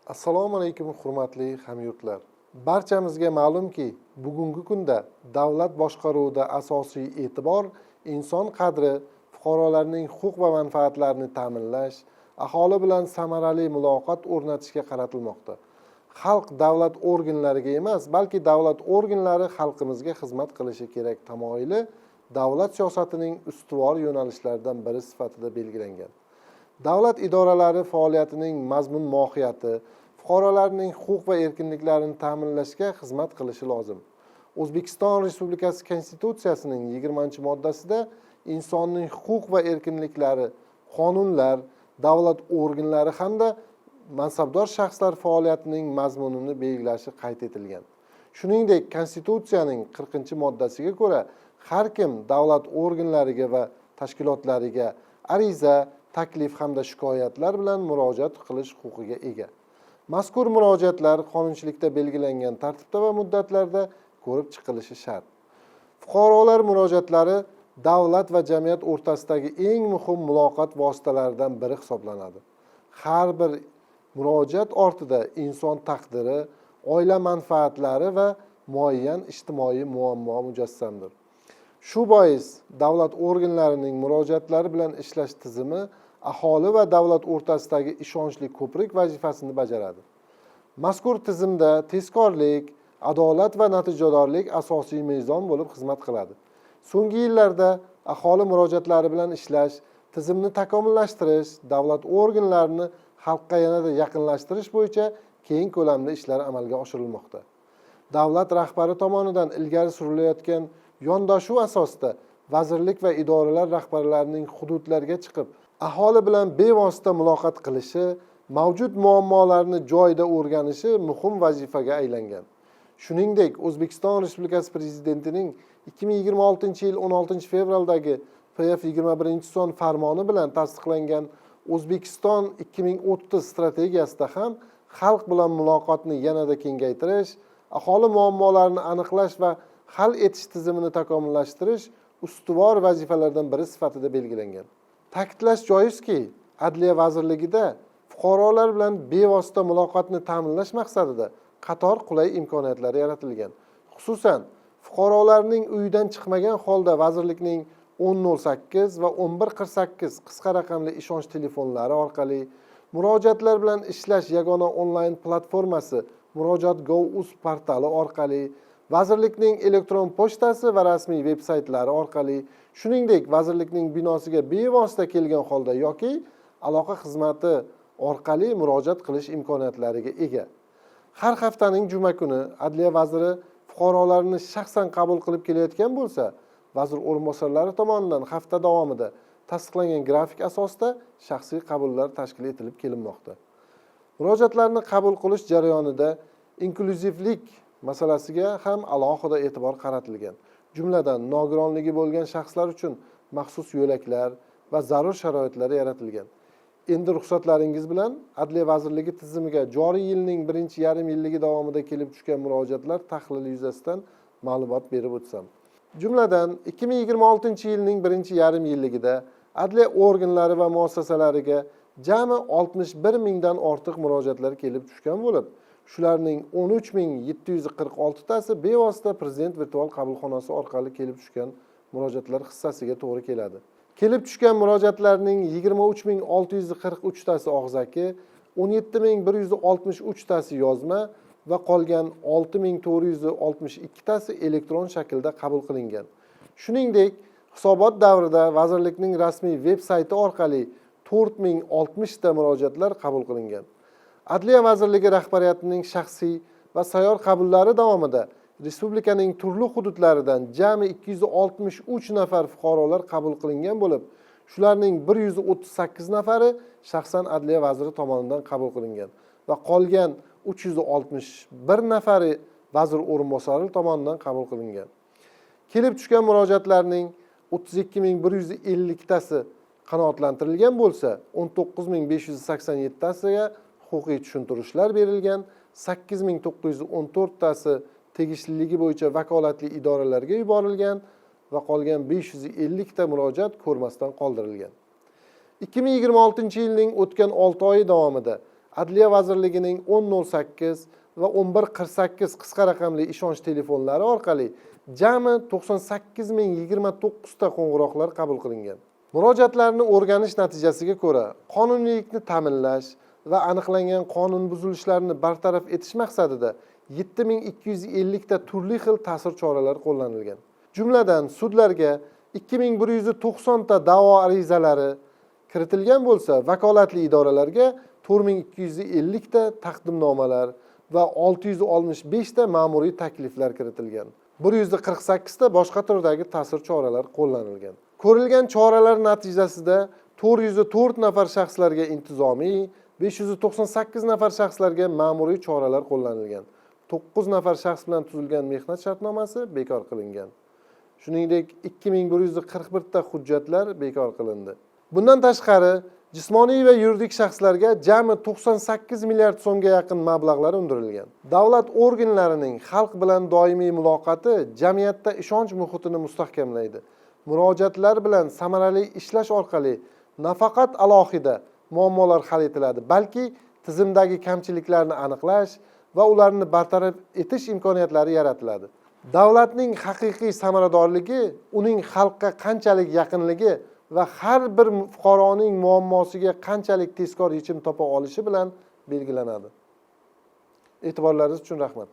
Assalomu alaykum hurmatli hamyurtlar. Barchamizga ma'lumki, bugungi kunda davlat boshqaruvida asosiy e'tibor inson qadri, fuqarolarning huquq va manfaatlarini ta'minlash, aholi bilan samarali muloqot o'rnatishga qaratilmoqda. Xalq davlat organlariga emas, balki davlat organlari xalqimizga xizmat qilishi kerak tamoyili davlat siyosatining ustuvor yo'nalishlaridan biri sifatida belgilangan. Davlat idoralari faoliyatining mazmun mohiyati, fuqarolarning huquq va erkinliklarini ta'minlashga xizmat qilishi lozim. O'zbekiston Respublikasi Konstitutsiyasining 20-moddasida insonning huquq va erkinliklari, qonunlar, davlat organlari hamda mansabdor shaxslar faoliyatining mazmunini belgilashi qayd etilgan. Shuningdek, Konstitutsiyaning 40-moddasiga ko'ra har kim davlat organlariga va tashkilotlariga ariza, taklif hamda shikoyatlar bilan murojaat qilish huquqiga ega. Mazkur murojaatlar qonunchilikda belgilangan tartibda va muddatlarda ko'rib chiqilishi shart. Fuqarolar murojaatlari davlat va jamiyat o'rtasidagi eng muhim muloqot vositalaridan biri hisoblanadi. Har bir murojaat ortida inson taqdiri, oila manfaatlari va muayyan ijtimoiy muammo mujassamdir. Shu bois davlat organlarining murojaatlari bilan ishlash tizimi aholi va davlat o'rtasidagi ishonchli ko'prik vazifasini bajaradi. Mazkur tizimda tezkorlik, adolat va natijadorlik asosiy mezon bo'lib xizmat qiladi. So'nggi yillarda aholi murojaatlari bilan ishlash, tizimni takomillashtirish, davlat organlarini xalqqa yanada yaqinlashtirish bo'yicha keng ko'lamda ishlar amalga oshirilmoqda. Davlat rahbari tomonidan ilgari surilayotgan yondashuv asosida vazirlik va idoralar rahbarlarining hududlarga chiqib, aholi bilan bevosita muloqot qilishi, mavjud muammolarni joyida o'rganishi muhim vazifaga aylangan. Shuningdek, O'zbekiston Respublikasi Prezidentining 2026-yil 16-fevraldagi PF21-son farmoni bilan tasdiqlangan O'zbekiston 2030 strategiyasida ham xalq bilan muloqotni yanada kengaytirish, aholi muammolarini aniqlash va hal etish tizimini takomillashtirish ustuvor vazifalardan biri sifatida belgilangan. Ta'kidlash joizki, Adliya vazirligida fuqarolar bilan bevosita muloqotni ta'minlash maqsadida qator qulay imkoniyatlar yaratilgan. Xususan, fuqarolarning uyidan chiqmagan holda vazirlikning 1008 va 1148 qisqa raqamli ishonch telefonlari orqali murojaatlar bilan ishlash yagona onlayn platformasi Murojaat.gov.uz portali orqali, vazirlikning elektron pochtasi va rasmiy veb-saytlari orqali, shuningdek vazirlikning binosiga bevosita kelgan holda yoki aloqa xizmati orqali murojaat qilish imkoniyatlariga ega. Har haftaning juma kuni Adliya vaziri fuqarolarni shaxsan qabul qilib kelayotgan bo'lsa, vazir o'rinbosarlari tomonidan hafta davomida tasdiqlangan grafik asosida shaxsiy qabullar tashkil etilib kelinmoqda. Murojaatlarni qabul qilish jarayonida inkluzivlik masalasiga ham alohida e'tibor qaratilgan. Jumladan, nogironligi bo'lgan shaxslar uchun maxsus yo'laklar va zarur sharoitlar yaratilgan. Endi ruxsatlaringiz bilan Adliya vazirligi tizimiga joriy yilning birinchi yarim yilligi davomida kelib tushgan murojaatlar tahlili yuzasidan ma'lumot berib o'tsam. Jumladan, 2026-yilning birinchi yarim yilligida adliya organlari va muassasalariga jami 61 mingdan ortiq murojaatlar kelib tushgan bo'lib, shularning 13.746 tasi bevosita Prezident virtual qabulxonasi orqali kelib tushgan murojaatlar hissasiga to'g'ri keladi. Kelib tushgan murojaatlarning 23.643 tasi og'zaki, 17.163 tasi yozma va qolgan 6.462 tasi elektron shaklda qabul qilingan. Shuningdek, hisobot davrida vazirlikning rasmiy veb-sayti orqali 4060 ta murojaatlar qabul qilingan. Adliya vazirligi rahbariyatining shaxsiy va sayyor qabullari davomida respublikaning turli hududlaridan jami 263 nafar fuqarolar qabul qilingan bo'lib, shularning 138 nafari shaxsan Adliya vaziri tomonidan qabul qilingan va qolgan 361 nafari vazir o'rinbosari tomonidan qabul qilingan. Kelib tushgan murojaatlarning 32150 tasi qanoatlantirilgan bo'lsa, 19587 tasiga huquqiy tushuntirishlar berilgan, 8914 tasi tegishliligi bo'yicha vakolatli idoralarga yuborilgan va qolgan 550 ta murojaat ko'rmasdan qoldirilgan. 2026-yilning o'tgan 6 oyi davomida Adliya vazirligining 1008 va 1148 qisqa raqamli ishonch telefonlari orqali jami 98.029 ta qo'ng'iroqlar qabul qilingan. Murojaatlarni o'rganish natijasiga ko'ra, qonuniylikni ta'minlash va aniqlangan qonun buzilishlarini bartaraf etish maqsadida 7250 ta turli xil ta'sir choralari qo'llanilgan. Jumladan sudlarga 2190 ta da'vo arizalari kiritilgan bo'lsa, vakolatli idoralarga 4250 ta taqdimnomalar va 665 ta ma'muriy takliflar kiritilgan. 148 ta boshqa turdagi ta'sir choralar qo'llanilgan. Ko'rilgan choralar natijasida 404 nafar shaxslarga intizomiy, 598 nafar shaxslarga ma'muriy choralar qo'llanilgan. 9 nafar shaxs bilan tuzilgan mehnat shartnomasi bekor qilingan. Shuningdek, 2141 ta hujjatlar bekor qilindi. Bundan tashqari, jismoniy va yuridik shaxslarga jami 98 milliard so'mga yaqin mablag'lar undirilgan. Davlat organlarining xalq bilan doimiy muloqoti jamiyatda ishonch muhitini mustahkamlaydi. Murojaatlar bilan samarali ishlash orqali nafaqat alohida muammolar hal etiladi, balki tizimdagi kamchiliklarni aniqlash va ularni bartaraf etish imkoniyatlari yaratiladi. Davlatning haqiqiy samaradorligi uning xalqqa qanchalik yaqinligi va har bir fuqaroning muammosiga qanchalik tezkor yechim topa olishi bilan belgilanadi. E'tiborlaringiz uchun rahmat.